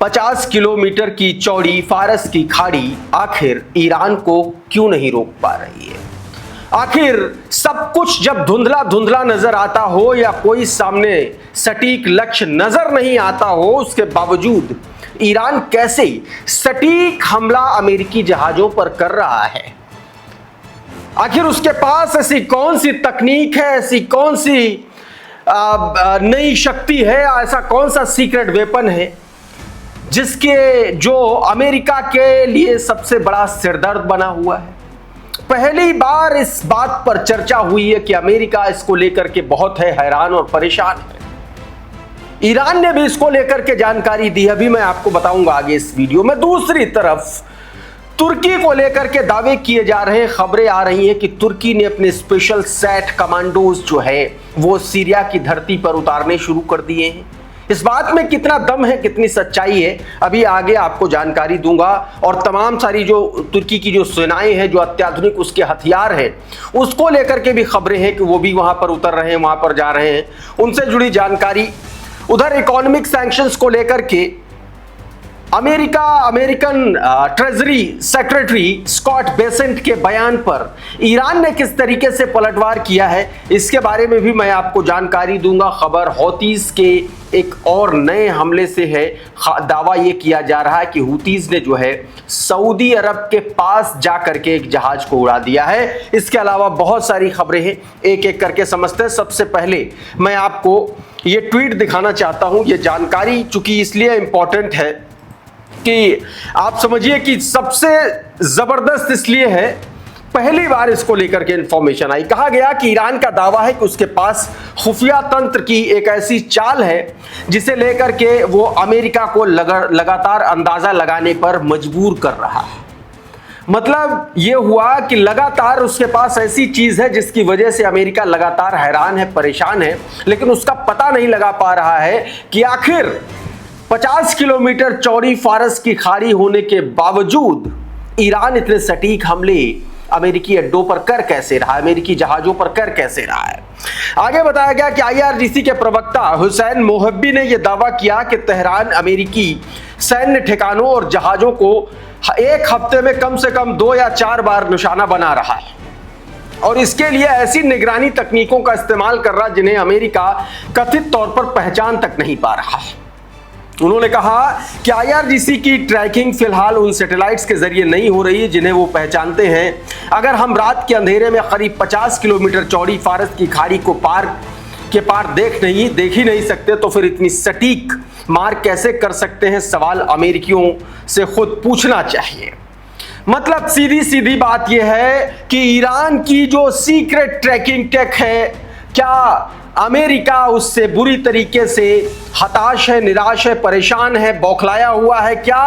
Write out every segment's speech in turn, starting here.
50 kilometre की चौड़ी फारस की खाड़ी आखिर ईरान को क्यों नहीं रोक पा रही है? आखिर सब कुछ जब धुंधला धुंधला नजर आता हो या कोई सामने सटीक लक्ष्य नजर नहीं आता हो, उसके बावजूद ईरान कैसे सटीक हमला अमेरिकी जहाजों पर कर रहा है? आखिर उसके पास ऐसी कौन सी तकनीक है, ऐसी कौन सी नई शक्ति है, ऐसा कौन सा सीक्रेट वेपन है जिसके जो अमेरिका के लिए सबसे बड़ा सिरदर्द बना हुआ है? पहली बार इस बात पर चर्चा हुई है कि अमेरिका इसको लेकर के बहुत है हैरान और परेशान है। ईरान ने भी इसको लेकर के जानकारी दी, अभी मैं आपको बताऊंगा आगे इस वीडियो में। दूसरी तरफ तुर्की को लेकर के दावे किए जा रहे हैं, खबरें आ रही हैं कि तुर्की ने अपने स्पेशल सेट कमांडोज जो है वो सीरिया की धरती पर उतारने शुरू कर दिए हैं। इस बात में कितना दम है, कितनी सच्चाई है, अभी आगे आपको जानकारी दूंगा। और तमाम सारी जो तुर्की की जो सेनाएं हैं, जो अत्याधुनिक उसके हथियार हैं, उसको लेकर के भी खबरें हैं कि वो भी वहां पर उतर रहे हैं, वहां पर जा रहे हैं, उनसे जुड़ी जानकारी। उधर इकोनॉमिक सैंक्शंस को लेकर के American treasury secretary Scott Bessent के बयान पर ईरान ने किस तरीके से पलटवार किया है, इसके बारे में भी मैं आपको जानकारी दूंगा। खबर हौतीज के एक और नए हमले से है। दावा यह किया जा रहा है कि हुतीज ने जो है सऊदी अरब के पास जाकर के एक जहाज को उड़ा दिया है। इसके अलावा बहुत सारी खबरें हैं, एक एक करके समझते हैं। सबसे पहले मैं आपको ये ट्वीट दिखाना चाहता हूं। ये जानकारी चूंकि इसलिए इंपॉर्टेंट है कि आप समझिए कि सबसे जबरदस्त इसलिए है, पहली बार इसको लेकर के इंफॉर्मेशन आई। कहा गया कि ईरान का दावा है कि उसके पास खुफिया तंत्र की एक ऐसी चाल है जिसे लेकर के वो अमेरिका को लगातार अंदाजा लगाने पर मजबूर कर रहा है। मतलब ये हुआ कि लगातार उसके पास ऐसी चीज है जिसकी वजह से अमेरिका लगातार हैरान है, परेशान है, लेकिन उसका पता नहीं लगा पा रहा है कि आखिर 50 किलोमीटर चौड़ी फारस की खाड़ी होने के बावजूद ईरान इतने सटीक हमले अमेरिकी अड्डों पर कर कैसे रहा है, अमेरिकी जहाजों पर कर कैसे रहा है। आगे बताया गया कि IRGC के प्रवक्ता हुसैन मोहब्बी ने यह दावा किया कि तेहरान अमेरिकी सैन्य ठिकानों और जहाजों को एक हफ्ते में कम से कम 2 या 4 बार निशाना बना रहा है और इसके लिए ऐसी निगरानी तकनीकों का इस्तेमाल कर रहा जिन्हें अमेरिका कथित तौर पर पहचान तक नहीं पा रहा है। उन्होंने कहा कि IRGC की ट्रैकिंग फिलहाल उन सैटेलाइट्स के जरिए नहीं हो रही है जिन्हें वो पहचानते हैं। अगर हम रात के अंधेरे में करीब 50 किलोमीटर चौड़ी फारस की खाड़ी को पार देख ही नहीं सकते तो फिर इतनी सटीक मार कैसे कर सकते हैं? सवाल अमेरिकियों से खुद पूछना चाहिए। मतलब सीधी बात यह है कि ईरान की जो सीक्रेट ट्रैकिंग टेक है, क्या अमेरिका उससे बुरी तरीके से हताश है, निराश है, परेशान है, बौखलाया हुआ है? क्या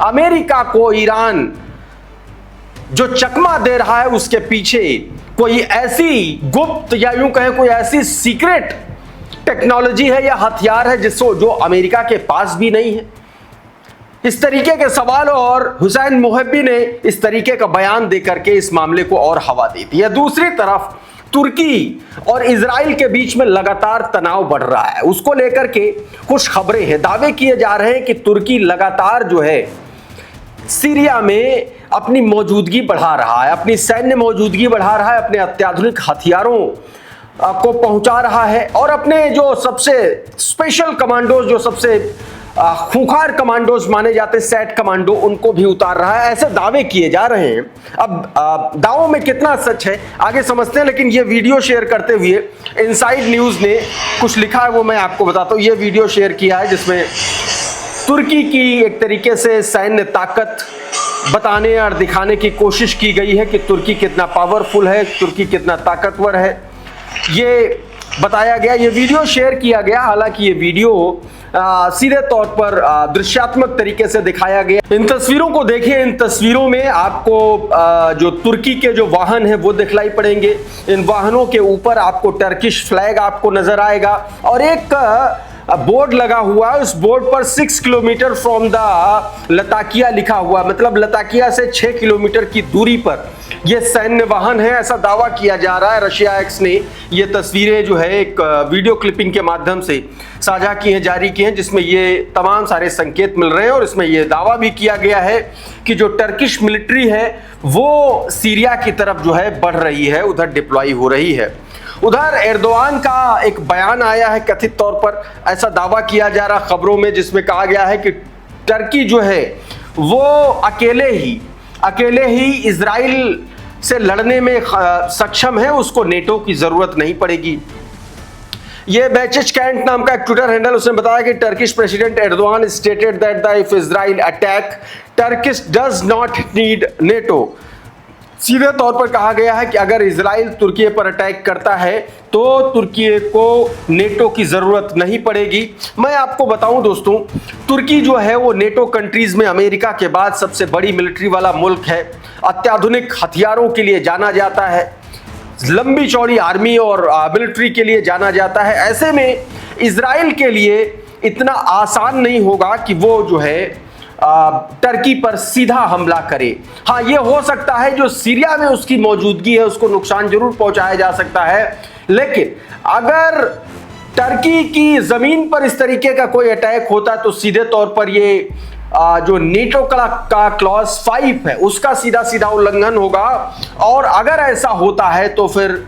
अमेरिका को ईरान जो चकमा दे रहा है उसके पीछे कोई ऐसी गुप्त या यूं कहें कोई ऐसी सीक्रेट टेक्नोलॉजी है या हथियार है जिसको जो अमेरिका के पास भी नहीं है? इस तरीके के सवाल और हुसैन मोहब्बी ने इस तरीके का बयान देकर के इस मामले को और हवा दी थी। दूसरी तरफ तुर्की और इजराइल के बीच में लगातार तनाव बढ़ रहा है, उसको लेकर के कुछ खबरें हैं। दावे किए जा रहे हैं कि तुर्की लगातार जो है सीरिया में अपनी मौजूदगी बढ़ा रहा है, अपनी सैन्य मौजूदगी बढ़ा रहा है, अपने अत्याधुनिक हथियारों को पहुंचा रहा है और अपने जो सबसे स्पेशल कमांडोज, जो सबसे खूंखार कमांडोज माने जाते सेट कमांडो, उनको भी उतार रहा है। ऐसे दावे किए जा रहे हैं। अब दावों में कितना सच है आगे समझते हैं, लेकिन ये वीडियो शेयर करते हुए इनसाइड न्यूज़ ने कुछ लिखा है, वो मैं आपको बताता हूँ। ये वीडियो शेयर किया है जिसमें तुर्की की एक तरीके से सैन्य ताकत बताने और दिखाने की कोशिश की गई है कि तुर्की कितना पावरफुल है, तुर्की कितना ताकतवर है, ये बताया गया। ये वीडियो शेयर किया गया, हालांकि ये वीडियो सीधे तौर पर दृश्यात्मक तरीके से दिखाया गया। इन तस्वीरों को देखिए, इन तस्वीरों में आपको जो तुर्की के जो वाहन हैं वो दिखलाई पड़ेंगे। इन वाहनों के ऊपर आपको टर्किश फ्लैग आपको नजर आएगा और एक बोर्ड लगा हुआ है, उस बोर्ड पर 6 किलोमीटर फ्रॉम द लताकिया लिखा हुआ, मतलब लताकिया से 6 किलोमीटर की दूरी पर यह सैन्य वाहन है, ऐसा दावा किया जा रहा है। रशिया एक्स ने ये तस्वीरें जो है एक वीडियो क्लिपिंग के माध्यम से साझा की हैं, जारी की हैं, जिसमें ये तमाम सारे संकेत मिल रहे हैं और इसमें यह दावा भी किया गया है कि जो टर्किश मिलिट्री है वो सीरिया की तरफ जो है बढ़ रही है, उधर डिप्लॉय हो रही है। उधर एर्दोआन का एक बयान आया है, कथित तौर पर ऐसा दावा किया जा रहा खबरों में, जिसमें कहा गया है कि टर्की जो है वो अकेले ही इजराइल से लड़ने में सक्षम है, उसको नेटो की जरूरत नहीं पड़ेगी। ये बैचिच कैंट नाम का एक ट्विटर हैंडल, उसने बताया कि Turkish president Erdogan stated that if Israel attack Turkish does not need NATO. सीधे तौर पर कहा गया है कि अगर इजराइल तुर्की पर अटैक करता है तो तुर्की को नेटो की जरूरत नहीं पड़ेगी। मैं आपको बताऊं दोस्तों, तुर्की जो है वो नेटो कंट्रीज में अमेरिका के बाद सबसे बड़ी मिलिट्री वाला मुल्क है, अत्याधुनिक हथियारों के लिए जाना जाता है, लंबी चौड़ी आर्मी और मिलिट्री के लिए जाना जाता है। ऐसे में इजराइल के लिए इतना आसान नहीं होगा कि वो जो है टर्की पर सीधा हमला करे। हाँ, ये हो सकता है जो सीरिया में उसकी मौजूदगी है उसको नुकसान जरूर पहुंचाया जा सकता है, लेकिन अगर टर्की की जमीन पर इस तरीके का कोई अटैक होता तो सीधे तौर पर ये जो नेटो का क्लॉज 5 है उसका सीधा सीधा उल्लंघन होगा, और अगर ऐसा होता है तो फिर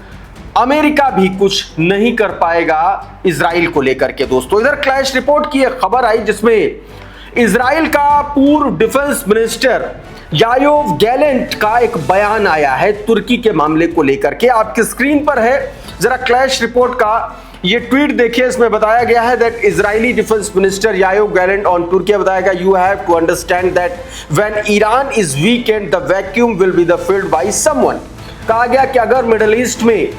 अमेरिका भी कुछ नहीं कर पाएगा इजराइल को लेकर के। दोस्तों, इधर क्लैश रिपोर्ट की एक खबर आई जिसमें इजराइल का पूर्व डिफेंस मिनिस्टर यायोव गैलेंट का एक बयान आया है तुर्की के मामले को लेकर के। आपकी स्क्रीन पर है, जरा क्लैश रिपोर्ट का ये ट्वीट देखिए। इसमें बताया गया है that Israeli defence minister Yoav Gallant on तुर्की बताएगा, you have to understand that when Iran is weakened the vacuum will be the filled by someone. कहा गया कि अगर मिडिल ईस्ट में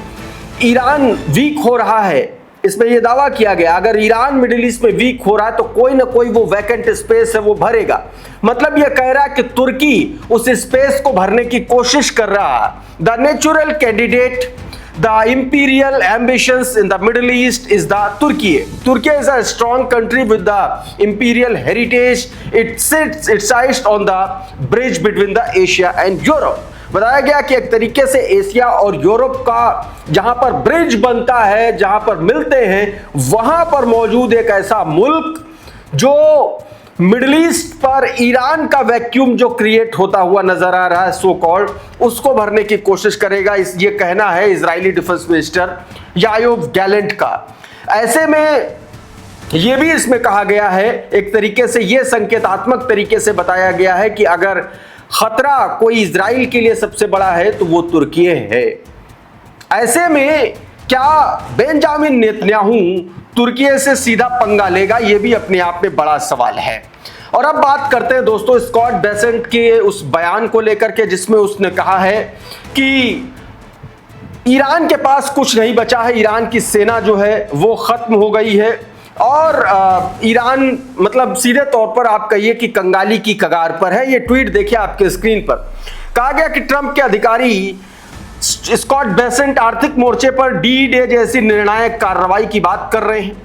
ईरान वीक हो रहा है, इसमें यह दावा किया गया अगर ईरान मिडिल ईस्ट में वीक हो रहा है तो कोई ना कोई वो वैकेंट स्पेस है वो भरेगा। मतलब यह कह रहा है कि तुर्की उस स्पेस को भरने की कोशिश कर रहा है। The natural candidate the imperial ambitions in the Middle East is the Turkey. Turkey is a strong country with the imperial heritage, it sites on the bridge between the Asia and Europe. बताया गया कि एक तरीके से Asia और Europe का जहां पर ब्रिज बनता है, जहां पर मिलते हैं, वहां पर मौजूद एक ऐसा मुल्क जो मिडिल ईस्ट पर ईरान का वैक्यूम जो क्रिएट होता हुआ नजर आ रहा है सो कॉल्ड, उसको भरने की कोशिश करेगा, ये कहना है Israeli defence minister Yoav Gallant का। ऐसे में यह भी इसमें कहा गया है, एक तरीके से यह संकेतात्मक तरीके से बताया गया है कि अगर खतरा कोई इजराइल के लिए सबसे बड़ा है तो वो तुर्की है। ऐसे में क्या बेंजामिन नेतन्याहू तुर्की से सीधा पंगा लेगा, यह भी अपने आप में बड़ा सवाल है। और अब बात करते हैं दोस्तों स्कॉट बेसेंट के उस बयान को लेकर के जिसमें उसने कहा है कि ईरान के पास कुछ नहीं बचा है, ईरान की सेना जो है वो खत्म हो गई है और ईरान मतलब सीधे तौर पर आप कहिए कि कंगाली की कगार पर है। ये ट्वीट देखिए आपके स्क्रीन पर। कहा गया कि ट्रंप के अधिकारी स्कॉट बेसेंट आर्थिक मोर्चे पर डी-डे जैसी निर्णायक कार्रवाई की बात कर रहे हैं।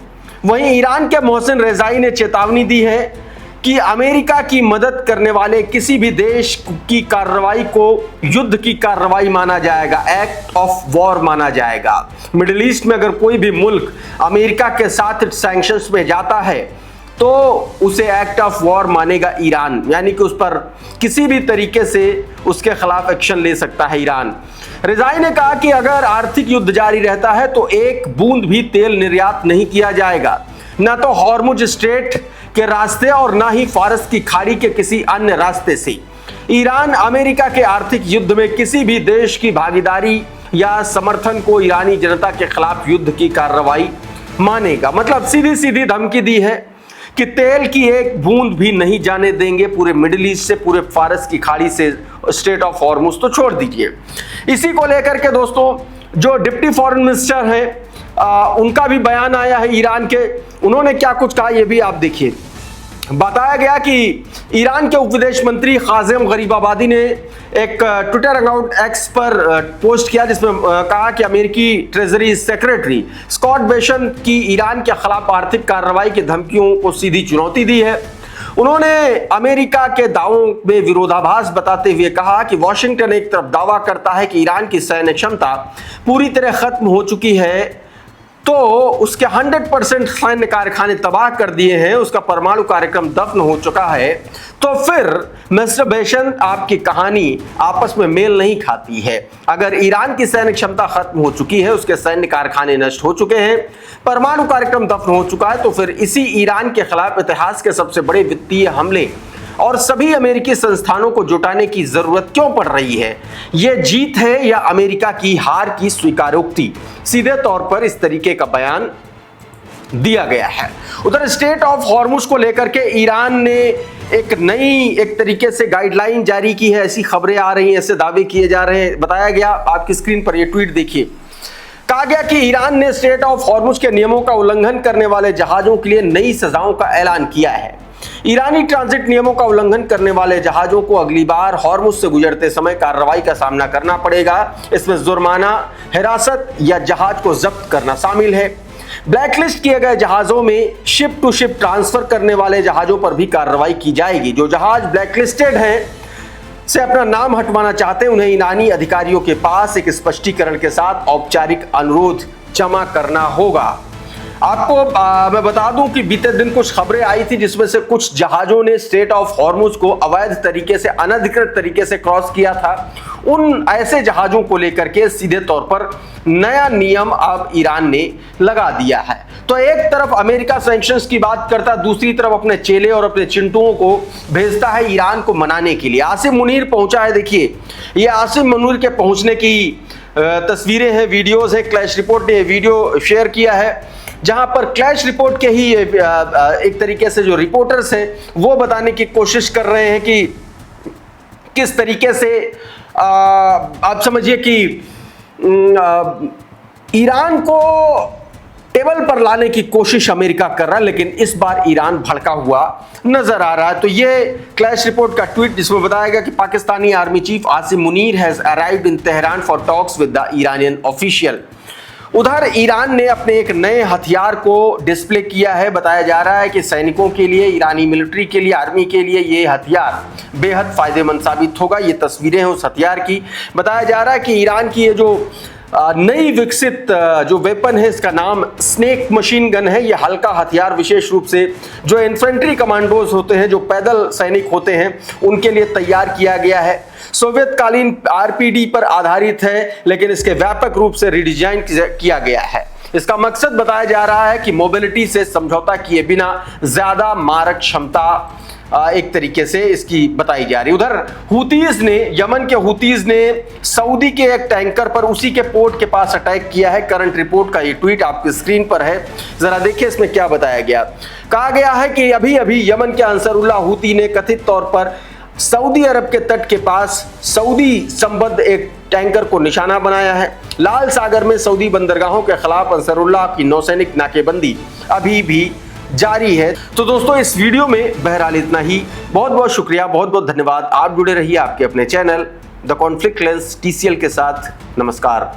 वहीं ईरान के मोहसिन रेजाई ने चेतावनी दी है कि अमेरिका की मदद करने वाले किसी भी देश की कार्रवाई को युद्ध की कार्रवाई माना जाएगा, एक्ट ऑफ वॉर माना जाएगा। मिडिल ईस्ट में अगर कोई भी मुल्क अमेरिका के साथ सैंक्शंस में जाता है तो उसे एक्ट ऑफ वॉर मानेगा ईरान, यानी कि उस पर किसी भी तरीके से उसके खिलाफ एक्शन ले सकता है ईरान। रिजाई ने कहा कि अगर आर्थिक युद्ध जारी रहता है तो एक बूंद भी तेल निर्यात नहीं किया जाएगा, न तो हॉर्मुज स्ट्रेट के रास्ते और ना ही फारस की खाड़ी के किसी अन्य रास्ते से। ईरान अमेरिका के आर्थिक युद्ध में किसी भी देश की भागीदारी या समर्थन को ईरानी जनता के खिलाफ युद्ध की कार्रवाई मानेगा। मतलब सीधी सीधी धमकी दी है कि तेल की एक बूंद भी नहीं जाने देंगे पूरे मिडिल ईस्ट से, पूरे फारस की खाड़ी से, स्ट्रेट ऑफ हॉर्मुज तो छोड़ दीजिए। इसी को लेकर के दोस्तों जो डिप्टी फॉरेन मिनिस्टर हैं उनका भी बयान आया है ईरान के। उन्होंने क्या कुछ कहा ये भी आप देखिए। बताया गया कि ईरान के उप विदेश मंत्री कासिम गरीबाबादी ने एक ट्विटर अकाउंट एक्स पर पोस्ट किया, जिसमें कहा कि अमेरिकी ट्रेजरी सेक्रेटरी स्कॉट बेसेंट की ईरान के खिलाफ आर्थिक कार्रवाई की धमकियों को सीधी चुनौती दी है। उन्होंने अमेरिका के दावों में विरोधाभास बताते हुए कहा कि वॉशिंगटन एक तरफ दावा करता है कि ईरान की सैन्य क्षमता पूरी तरह खत्म हो चुकी है, तो उसके 100% सैन्य कारखाने तबाह कर दिए हैं, उसका परमाणु कार्यक्रम दफन हो चुका है, तो फिर मिस्टर बेसेंट आपकी कहानी आपस में मेल नहीं खाती है। अगर ईरान की सैन्य क्षमता खत्म हो चुकी है, उसके सैन्य कारखाने नष्ट हो चुके हैं, परमाणु कार्यक्रम दफन हो चुका है, तो फिर इसी ईरान के खिलाफ इतिहास के सबसे बड़े वित्तीय हमले और सभी अमेरिकी संस्थानों को जुटाने की जरूरत क्यों पड़ रही है? यह जीत है या अमेरिका की हार की स्वीकारोक्ति? सीधे तौर पर इस तरीके का बयान दिया गया है। उधर स्टेट ऑफ हॉर्मुज को लेकर के ईरान ने एक तरीके से गाइडलाइन जारी की है। ऐसी खबरें आ रही हैं, ऐसे दावे किए जा रहे हैं। बताया गया, आपकी स्क्रीन पर यह ट्वीट देखिए। कहा गया कि ईरान ने स्टेट ऑफ हॉर्मुज के नियमों का उल्लंघन करने वाले जहाजों के लिए नई सजाओं का ऐलान किया है। ईरानी ट्रांजिट नियमों का उल्लंघन करने वाले जहाजों को अगली बार हॉर्मुज से गुजरते समय कार्रवाई का सामना करना पड़ेगा। इसमें जुर्माना, हिरासत या जहाज को जब्त करना शामिल है। ब्लैकलिस्ट किए गए जहाजों में शिप टू शिप ट्रांसफर करने वाले जहाजों पर भी कार्रवाई की जाएगी। जो जहाज ब्लैकलिस्टेड हैं से अपना नाम हटवाना चाहते हैं, उन्हें ईरानी अधिकारियों के पास एक स्पष्टीकरण के साथ औपचारिक अनुरोध जमा करना होगा। आपको मैं बता दूं कि बीते दिन कुछ खबरें आई थी जिसमें से कुछ जहाजों ने स्टेट ऑफ हॉर्मुज को अवैध तरीके से, अनधिकृत तरीके से क्रॉस किया था। उन ऐसे जहाजों को लेकर के सीधे तौर पर नया नियम अब ईरान ने लगा दिया है। तो एक तरफ अमेरिका सैंक्शंस की बात करता है, दूसरी तरफ अपने चेले और अपने चिंटुओं को भेजता है ईरान को मनाने के लिए। आसिम मुनीर पहुंचा है। देखिए, ये आसिम मुनीर के पहुंचने की तस्वीरें हैं, वीडियोस है। क्लैश रिपोर्ट ने वीडियो शेयर किया है, जहां पर क्लैश रिपोर्ट के ही एक तरीके से जो रिपोर्टर्स हैं वो बताने की कोशिश कर रहे हैं कि किस तरीके से आप समझिए कि ईरान को टेबल पर लाने की कोशिश अमेरिका कर रहा है, लेकिन इस बार ईरान भड़का हुआ नजर आ रहा है। तो ये क्लैश रिपोर्ट का ट्वीट, जिसमें बताया गया कि Pakistani army chief Asim Munir has arrived in Tehran for talks with the Iranian official. उधर ईरान ने अपने एक नए हथियार को डिस्प्ले किया है। बताया जा रहा है कि सैनिकों के लिए, ईरानी मिलिट्री के लिए, आर्मी के लिए ये हथियार बेहद फायदेमंद साबित होगा। ये तस्वीरें हैं उस हथियार की। बताया जा रहा है कि ईरान की ये जो नई विकसित जो वेपन है, इसका नाम स्नेक मशीन गन है। ये हल्का हथियार विशेष रूप से जो इन्फेंट्री कमांडोज होते हैं, जो पैदल सैनिक होते हैं, उनके लिए तैयार किया गया है। सोवियत कालीन आरपीडी पर आधारित है, लेकिन इसके व्यापक रूप से रिडिजाइन किया गया है। इसका मकसद बताया जा रहा है कि मोबिलिटी से समझौता किए बिना ज्यादा मारक क्षमता एक तरीके से इसकी बताई जा रही है। उधर हुतीज ने, यमन के हुतीज ने सऊदी के एक टैंकर पर उसी के पोर्ट के पास अटैक किया है। करंट रिपोर्ट का ये ट्वीट आपकी स्क्रीन पर है, जरा देखिए इसमें क्या बताया गया। कहा गया है कि अभी अभी यमन के अंसरुल्लाह हुती ने कथित तौर पर सऊदी अरब के तट के पास सऊदी संबद्ध एक टैंकर को निशाना बनाया है। लाल सागर में सऊदी बंदरगाहों के खिलाफ अंसरुल्लाह की नौसैनिक नाकेबंदी अभी भी जारी है। तो दोस्तों, इस वीडियो में बहरहाल इतना ही। बहुत बहुत शुक्रिया, बहुत बहुत धन्यवाद। आप जुड़े रहिए आपके अपने channel the conflict lens TCL के साथ। नमस्कार।